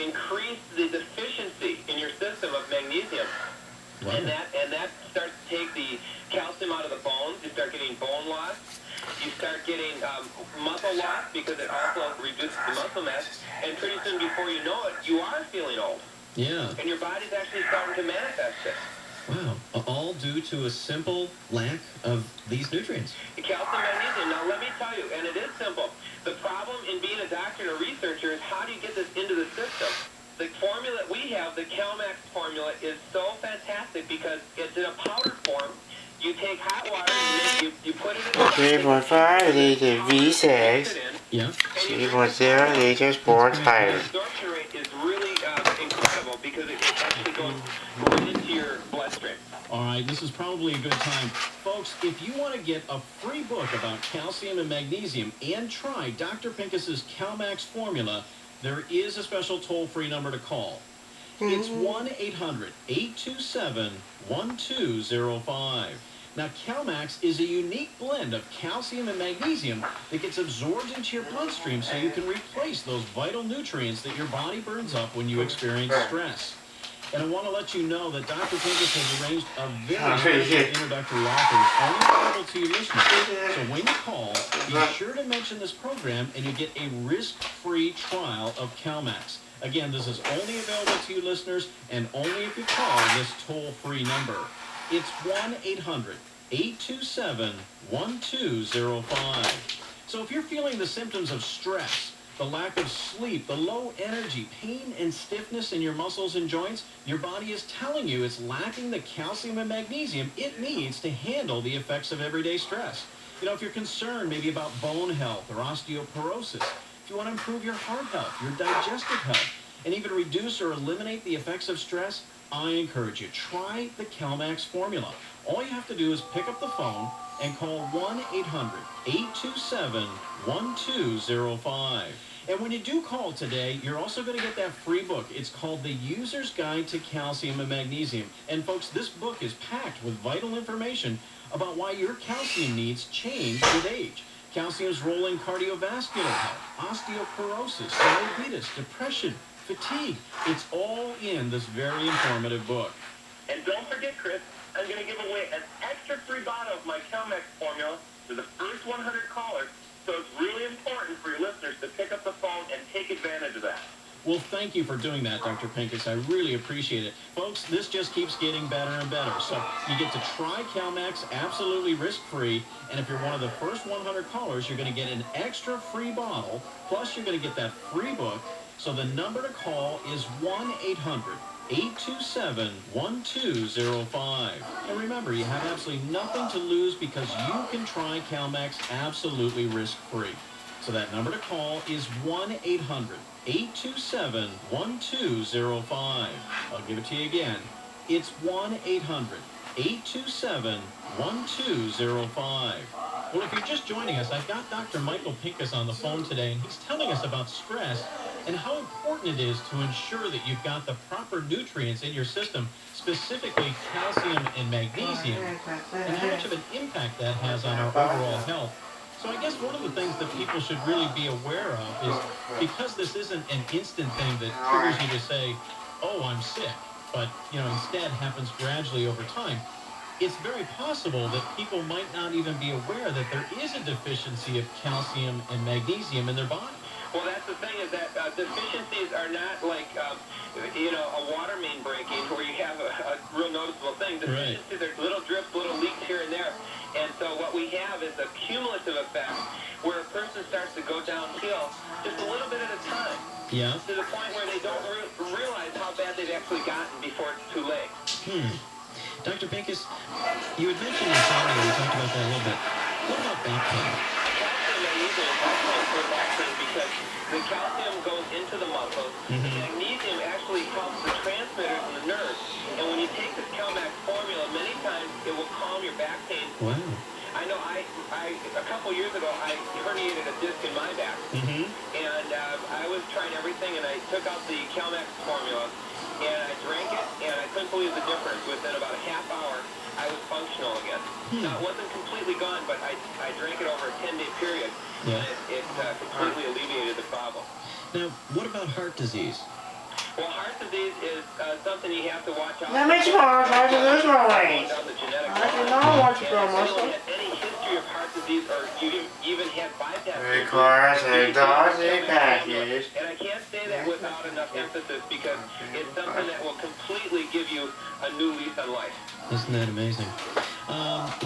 increase the deficiency in your system of magnesium. Wow. And that starts to take the calcium out of the bones. You start getting bone loss. You start getting muscle loss because it also reduces the muscle mass. And pretty soon, before you know it, you are feeling old. Yeah. And your body's actually starting to manifest it. Wow. All due to a simple lack of these nutrients. Calcium, magnesium. Now, let me tell you, and it is simple. The problem in being a doctor and a researcher is how do you get this into the system? The formula we have, the CalMax formula, is so fantastic because it's in a powder form. You take hot water, you put it in the3.5 liter V6, yeah. 3.0 liter sport tire. The absorption rate is really incredible because it actually goes right into your bloodstream. All right, this is probably a good time. Folks, if you want to get a free book about calcium and magnesium and try Dr. Pincus's CalMax formula, there is a special toll-free number to call. It's 1-800-827-1205. Now, CalMax is a unique blend of calcium and magnesium that gets absorbed into your bloodstream so you can replace those vital nutrients that your body burns up when you experience stress. And I want to let you know that Dr. Pincus has arranged a very special introductory offer only available to you listeners. So when you call, be sure to mention this program and you get a risk-free trial of CalMax. Again, this is only available to you listeners and only if you call this toll-free number. It's 1-800-827-1205. So if you're feeling the symptoms of stress, the lack of sleep, the low energy, pain and stiffness in your muscles and joints, your body is telling you it's lacking the calcium and magnesium it needs to handle the effects of everyday stress. You know, if you're concerned maybe about bone health or osteoporosis, if you want to improve your heart health, your digestive health, and even reduce or eliminate the effects of stress, I encourage you, try the CalMax formula. All you have to do is pick up the phone and call 1-800-827-1205. And when you do call today, you're also going to get that free book. It's called The User's Guide to Calcium and Magnesium. And folks, this book is packed with vital information about why your calcium needs change with age. Calcium's role in cardiovascular health, osteoporosis, diabetes, depression, fatigue. It's all in this very informative book. And don't forget, Chris, I'm going to give away an extra free bottle of my CalMax formula to the first 100 callers. So it's really important for your listeners to pick up the phone and take advantage of that. Well, thank you for doing that, Dr. Pincus. I really appreciate it. Folks, this just keeps getting better and better. So you get to try CalMax absolutely risk-free. And if you're one of the first 100 callers, you're going to get an extra free bottle. Plus, you're going to get that free book. So the number to call is 1-800-827-1205. And remember, you have absolutely nothing to lose because you can try CalMax absolutely risk-free. So that number to call is 1-800-827-1205. I'll give it to you again. It's 1-800-827-1205. Well, if you're just joining us, I've got Dr. Michael Pincus on the phone today, and he's telling us about stress and how important it is to ensure that you've got the proper nutrients in your system, specifically calcium and magnesium, and how much of an impact that has on our overall health. So I guess one of the things that people should really be aware of is because this isn't an instant thing that triggers you to say, oh, I'm sick, but, you know, instead happens gradually over time. It's very possible that people might not even be aware that there is a deficiency of calcium and magnesium in their body. Well, that's the thing is that deficiencies are not like, you know, a water main breaking where you have a real noticeable thing. Deficiencies are little drips, little leaks here and there. And so what we have is a cumulative effect where a person starts to go downhill just a little bit at a time. Yeah. To the point where they don't realize how bad they've actually gotten before it's too late. Dr. Pincus, you had mentioned insomnia. We talked about that a little bit. What about back pain? Calcium and magnesium is excellent for back pain because the calcium goes into the muscles. The magnesium actually helps the transmitters and the nerves. And when you take this CalMax formula, many times it will calm your back pain. Wow. I know a couple years ago, I herniated a disc in my back. And I was trying everything, and I took out the CalMax formula, and I drank it, and I couldn't believe the difference. Within about a half hour, I was functional again. Now, it wasn't completely gone, but I drank it over a 10-day period, and it completely alleviated the problem. Now, what about heart disease? Well, heart disease is something you have to watch out for. Let me try to lose my weight. I do not want to grow If muscle. you have any history of heart disease or you even had bypass surgery, Requires a dosage package. and I can't say that without enough emphasis because it's something that will completely give you a new lease on life. Isn't that amazing?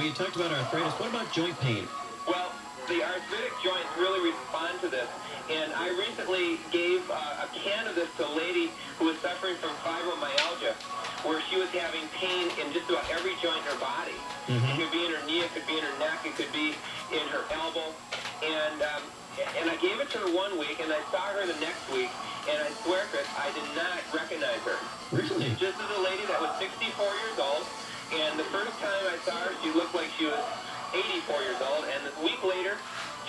We talked about arthritis. What about joint pain? Well, the arthritic joints really respond to this. And I recently gave a can of this to a lady who was suffering from fibromyalgia, where she was having pain in just about every joint in her body. It could be in her knee, it could be in her neck, it could be in her elbow. And I gave it to her 1 week, and I saw her the next week, and I swear, Chris, I did not recognize her. Really? Just as a lady that was 64 years old, and the first time I saw her, she looked like she was 84 years old, and a week later,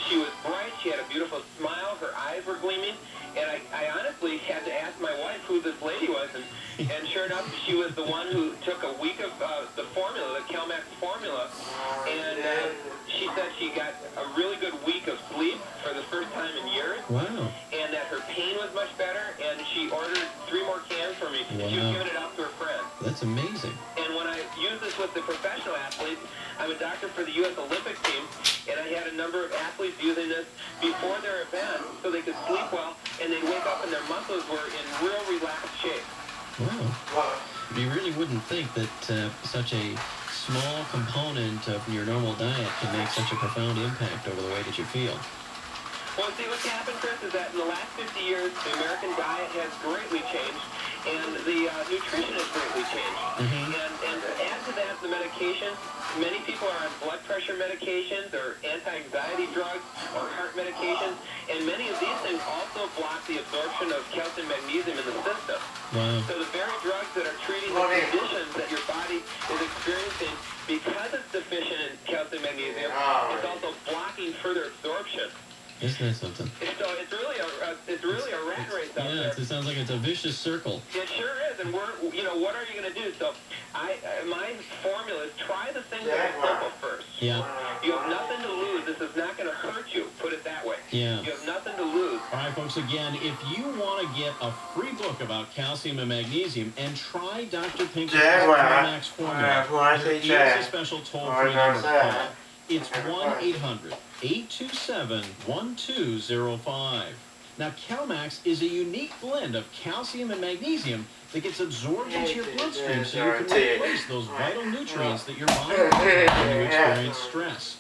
she was bright, she had a beautiful smile, her eyes were gleaming, and I honestly had to ask my wife who this lady was, and sure enough, she was the one who took a week of the formula, the CalMax formula, and she said she got a really good week of sleep for the first time in years. Wow. And that her pain was much better, and she ordered 3 more cans for me. Wow. She was giving it out to her friends. That's amazing. And when I use this with the professional athletes, I'm a doctor for the U.S. Olympic team, and I had a number of athletes using this before their event so they could sleep well, and they wake up and their muscles were in real relaxed shape. Wow. You really wouldn't think that such a small component of your normal diet can make such a profound impact over the way that you feel. Well, see, what's happened, Chris, is that in the last 50 years, the American diet has greatly changed, and the nutrition has greatly changed. And add to that the medication. Many people are on blood pressure medications or anti-anxiety drugs or heart medications, and many of these things also block the absorption of calcium and magnesium in the system. Wow. So the very drugs that are treating the conditions that your body is experiencing because it's deficient in calcium and magnesium, it's also blocking further absorption. Isn't that something? So it's really a rat race out there. Yeah, it sounds like it's a vicious circle. It sure is, and what are you going to do? So my formula is try the things that are simple first. Yeah. You have nothing to lose. This is not going to hurt you. Put it that way. Yeah. You have nothing to lose. All right, folks, again, if you want to get a free book about calcium and magnesium and try Dr. Pincus' CalMax formula, there is a special toll-free number to call. It's 1-800-827-1205. Now, CalMax is a unique blend of calcium and magnesium that gets absorbed into your bloodstream so you can replace those vital nutrients that your body needs when you experience stress.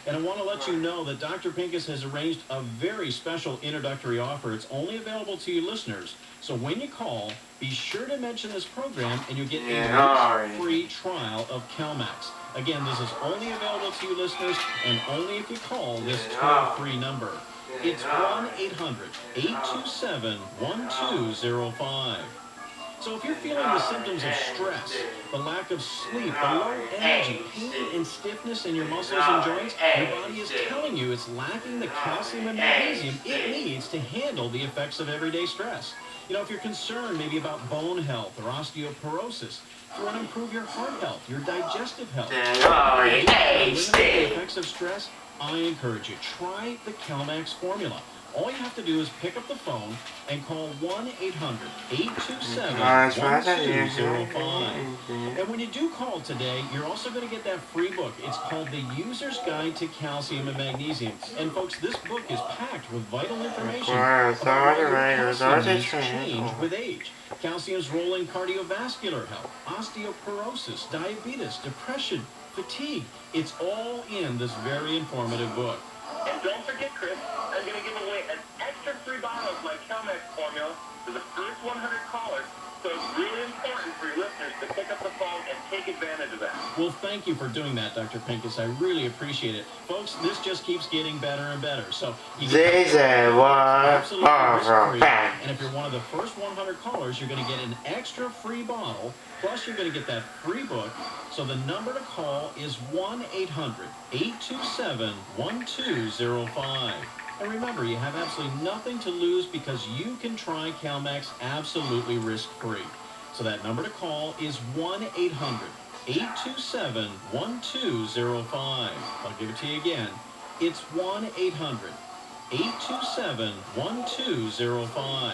And I want to let you know that Dr. Pincus has arranged a very special introductory offer. It's only available to you listeners. So when you call, be sure to mention this program and you'll get a free trial of CalMax. Again, this is only available to you listeners and only if you call this toll-free number. It's 1-800-827-1205. So if you're feeling the symptoms of stress, the lack of sleep, the low energy, pain and stiffness in your muscles and joints, your body is telling you it's lacking the calcium and magnesium it needs to handle the effects of everyday stress. You know, if you're concerned maybe about bone health or osteoporosis, if you want to improve your heart health, your digestive health, eliminate the effects of stress, I encourage you, try the CalMax formula. All you have to do is pick up the phone and call 1-800-827-1205. And when you do call today, you're also going to get that free book. It's called The User's Guide to Calcium and Magnesium. And folks, this book is packed with vital information about how your calcium needs change with age. Calcium's role in cardiovascular health, osteoporosis, diabetes, depression, fatigue. It's all in this very informative book. And don't forget, Chris, I'm going to give away an extra free bottle of my CalMax formula to the first 100 callers. So it's really important for your listeners to pick up the phone and take advantage of that. Well, thank you for doing that, Dr. Pincus. I really appreciate it. Folks, this just keeps getting better and better. So you This is one risk-free. And if you're one of the first 100 callers, you're going to get an extra free bottle. Plus, you're going to get that free book. So the number to call is 1-800-827-1205. And remember, you have absolutely nothing to lose because you can try CalMax absolutely risk-free. So that number to call is 1-800-827-1205. I'll give it to you again. It's 1-800-827-1205.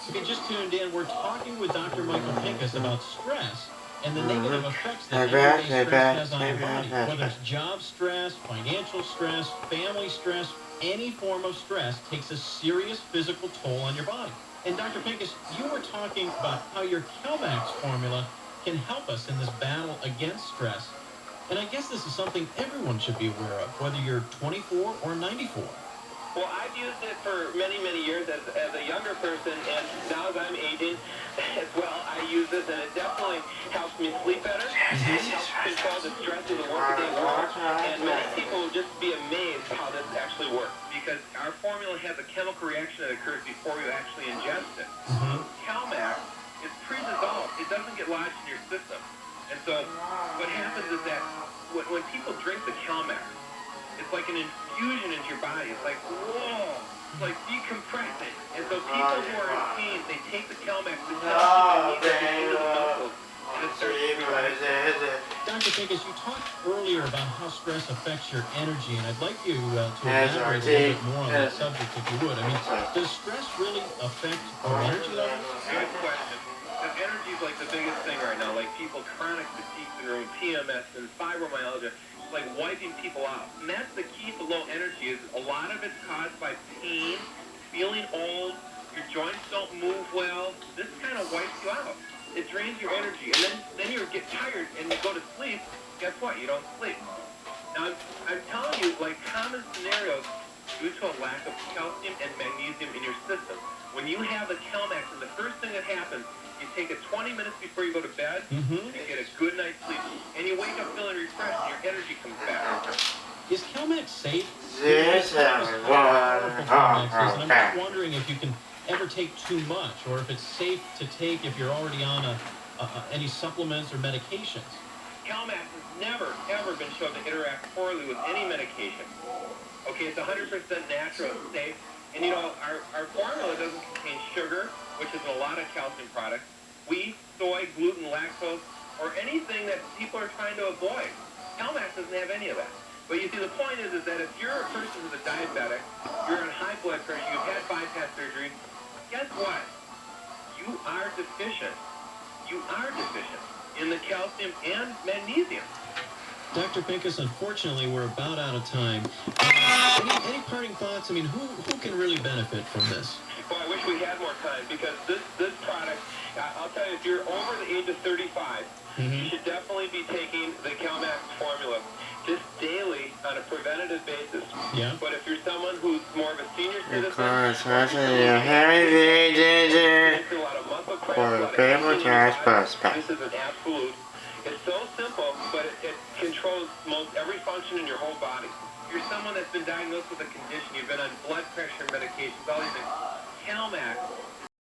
If you just tuned in, we're talking with Dr. Michael Pinkus about stress and the negative effects that everyday stress has on your body. Whether it's job stress, financial stress, family stress, any form of stress takes a serious physical toll on your body. And Dr. Pinkus, you were talking about how your CalMax formula can help us in this battle against stress. And I guess this is something everyone should be aware of, whether you're 24 or 94. Well, I've used it for many, many years as a younger person, and now as I'm aging as well, I use this, and it definitely helps me sleep better. It helps control the stress of the workday world, and many people will just be amazed how this actually works, because our formula has a chemical reaction that occurs before you actually ingest it. CalMax is pre-dissolved. It doesn't get lodged in your system. And so what happens is that when people drink the CalMax, it's like an infusion into your body. It's like, whoa, it's like decompressing. And so people who are in pain, they take the CalMax to help keep their into the muscles, and it starts to relax. Dr. Pinkus, you talked earlier about how stress affects your energy, and I'd like you to elaborate a little bit more on that subject, if you would. I mean, does stress really affect our energy levels? Good question. Because energy is like the biggest thing right now. Like people chronic fatigue syndrome, PMS, and fibromyalgia. Like wiping people out. And that's the key to low energy, is a lot of it's caused by pain, feeling old, your joints don't move well. This kind of wipes you out. It drains your energy. And then you get tired and you go to sleep. Guess what? You don't sleep. Now, I'm telling you, like common scenarios due to a lack of calcium and magnesium in your system. When you have the CalMax, and the first thing that happens, you take it 20 minutes before you go to bed, and get a good night's sleep, and you wake up feeling refreshed, and your energy comes back. Is CalMax safe? Yes, I'm just wondering if you can ever take too much, or if it's safe to take if you're already on any supplements or medications. CalMax has never, ever been shown to interact poorly with any medication. Okay, it's 100% natural and safe. And you know, our formula doesn't contain sugar, which is in a lot of calcium products, wheat, soy, gluten, lactose, or anything that people are trying to avoid. CalMax doesn't have any of that. But you see, the point is that if you're a person who's a diabetic, you're on high blood pressure, you've had bypass surgery, guess what? You are deficient. You are deficient in the calcium and magnesium. Dr. Pinkus, unfortunately, we're about out of time. Any parting thoughts? I mean, who can really benefit from this? Well, I wish we had more time, because this product, I'll tell you, if you're over the age of 35, you should definitely be taking the CalMax formula just daily on a preventative basis. Yeah. But if you're someone who's more of a senior citizen, Of course, ginger. a lot of muscle cramps, For a the lot of people tension in your charge body, prospect. this is an absolute. It's so simple, but it controls most every function in your whole body. If you're someone that's been diagnosed with a condition, you've been on blood pressure medications, all these things, CalMax